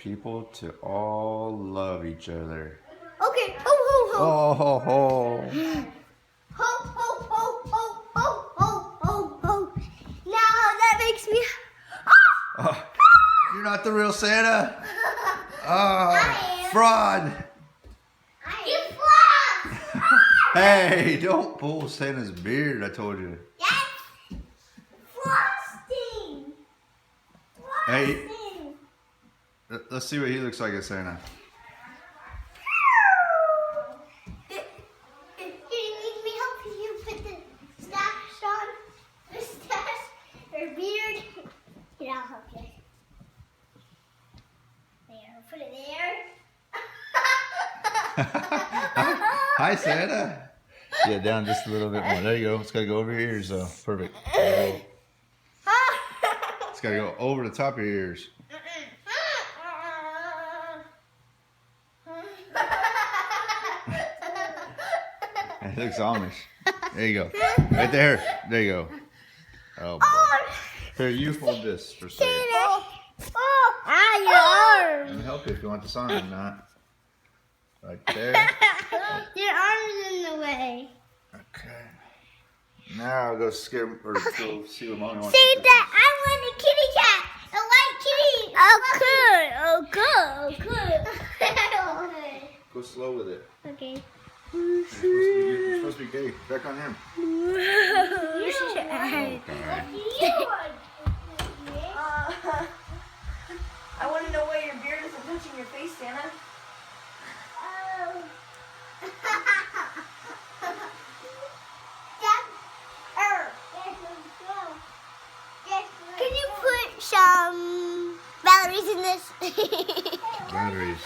people to all love each other. Okay. Ho ho ho. Oh ho ho. Ho ho ho ho ho ho ho ho. Now that makes me. Oh, you're not the real Santa. Oh, I am. fraud. You floss. Hey, don't pull Santa's beard. I told you. Yes. Frosting. Hey. Frosting. Let's see what he looks like as Santa. Do you need me help you put the stash on? The stash or beard? Here, I'll help you. There, put it there. Hi, Santa. Yeah, down just a little bit more. There you go. It's got to go over your ears, though. Perfect. It's got to go over the top of your ears. It looks Amish. There you go. Right there. There you go. Oh, boy. Here, you hold this for a second. Your arm. Let me help you if you want this on or not. Right there. Your arm's in the way. Okay. Now I'll go skip or go see what Mommy wants. Say to do. that I want a kitty cat, a white kitty. Oh, good. Okay. Go slow with it. Okay. You're supposed to be gay. Back on him. I want to know why your beard isn't touching your face, Santa. Can you put some batteries in this? Batteries.